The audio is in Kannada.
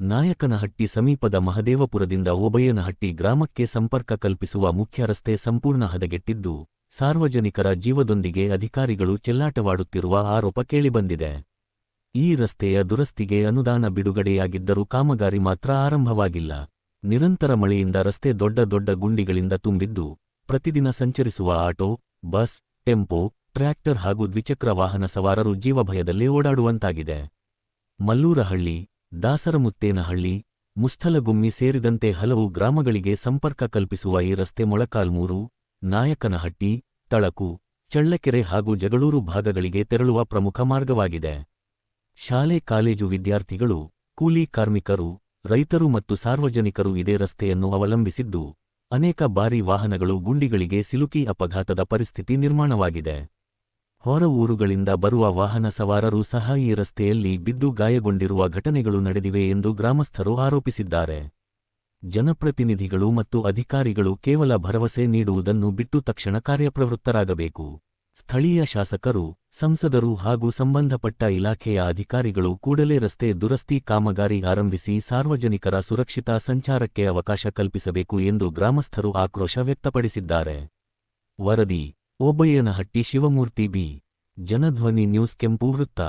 ನಾಯಕನಹಟ್ಟಿ ಸಮೀಪದ ಮಹದೇವಪುರದಿಂದ ಓಬಯ್ಯನಹಟ್ಟಿ ಗ್ರಾಮಕ್ಕೆ ಸಂಪರ್ಕ ಕಲ್ಪಿಸುವ ಮುಖ್ಯ ರಸ್ತೆ ಸಂಪೂರ್ಣ ಹದಗೆಟ್ಟಿದ್ದು, ಸಾರ್ವಜನಿಕರ ಜೀವದೊಂದಿಗೆ ಅಧಿಕಾರಿಗಳು ಚೆಲ್ಲಾಟವಾಡುತ್ತಿರುವ ಆರೋಪ ಕೇಳಿಬಂದಿದೆ. ಈ ರಸ್ತೆಯ ದುರಸ್ತಿಗೆ ಅನುದಾನ ಬಿಡುಗಡೆಯಾಗಿದ್ದರೂ ಕಾಮಗಾರಿ ಮಾತ್ರ ಆರಂಭವಾಗಿಲ್ಲ. ನಿರಂತರ ಮಳೆಯಿಂದ ರಸ್ತೆ ದೊಡ್ಡ ದೊಡ್ಡ ಗುಂಡಿಗಳಿಂದ ತುಂಬಿದ್ದು, ಪ್ರತಿದಿನ ಸಂಚರಿಸುವ ಆಟೋ, ಬಸ್, ಟೆಂಪೋ, ಟ್ರ್ಯಾಕ್ಟರ್ ಹಾಗೂ ದ್ವಿಚಕ್ರ ವಾಹನ ಸವಾರರು ಜೀವಭಯದಲ್ಲೇ ಓಡಾಡುವಂತಾಗಿದೆ. ಮಲ್ಲೂರಹಳ್ಳಿ, ದಾಸರಮುತ್ತೇನಹಳ್ಳಿ, ಮುಸ್ಥಲಗುಮ್ಮಿ ಸೇರಿದಂತೆ ಹಲವು ಗ್ರಾಮಗಳಿಗೆ ಸಂಪರ್ಕ ಕಲ್ಪಿಸುವ ಈ ರಸ್ತೆ ಮೊಳಕಾಲ್ಮೂರು, ನಾಯಕನಹಟ್ಟಿ, ತಳಕು, ಚಳ್ಳಕೆರೆ ಹಾಗೂ ಜಗಳೂರು ಭಾಗಗಳಿಗೆ ತೆರಳುವ ಪ್ರಮುಖ ಮಾರ್ಗವಾಗಿದೆ. ಶಾಲೆ ಕಾಲೇಜು ವಿದ್ಯಾರ್ಥಿಗಳು, ಕೂಲಿ ಕಾರ್ಮಿಕರು, ರೈತರು ಮತ್ತು ಸಾರ್ವಜನಿಕರು ಇದೇ ರಸ್ತೆಯನ್ನು ಅವಲಂಬಿಸಿದ್ದು, ಅನೇಕ ಬಾರಿ ವಾಹನಗಳು ಗುಂಡಿಗಳಿಗೆ ಸಿಲುಕಿ ಅಪಘಾತದ ಪರಿಸ್ಥಿತಿ ನಿರ್ಮಾಣವಾಗಿದೆ. ಹೊರ ಊರುಗಳಿಂದ ಬರುವ ವಾಹನ ಸವಾರರು ಸಹ ಈ ರಸ್ತೆಯಲ್ಲಿ ಬಿದ್ದು ಗಾಯಗೊಂಡಿರುವ ಘಟನೆಗಳು ನಡೆದಿವೆ ಎಂದು ಗ್ರಾಮಸ್ಥರು ಆರೋಪಿಸಿದ್ದಾರೆ. ಜನಪ್ರತಿನಿಧಿಗಳು ಮತ್ತು ಅಧಿಕಾರಿಗಳು ಕೇವಲ ಭರವಸೆ ನೀಡುವುದನ್ನು ಬಿಟ್ಟು ತಕ್ಷಣ ಕಾರ್ಯಪ್ರವೃತ್ತರಾಗಬೇಕು. ಸ್ಥಳೀಯ ಶಾಸಕರು, ಸಂಸದರು ಹಾಗೂ ಸಂಬಂಧಪಟ್ಟ ಇಲಾಖೆಯ ಅಧಿಕಾರಿಗಳು ಕೂಡಲೇ ರಸ್ತೆ ದುರಸ್ತಿ ಕಾಮಗಾರಿ ಆರಂಭಿಸಿ ಸಾರ್ವಜನಿಕರ ಸುರಕ್ಷಿತ ಸಂಚಾರಕ್ಕೆ ಅವಕಾಶ ಕಲ್ಪಿಸಬೇಕು ಎಂದು ಗ್ರಾಮಸ್ಥರು ಆಕ್ರೋಶ ವ್ಯಕ್ತಪಡಿಸಿದ್ದಾರೆ. ವರದಿ: ಓಬಯ್ಯನಹಟ್ಟಿ ಶಿವಮೂರ್ತಿ ಬಿ. ಜನಧ್ವನಿ ನ್ಯೂಸ್ ಕೆಂಪು ವೃತ್ತ.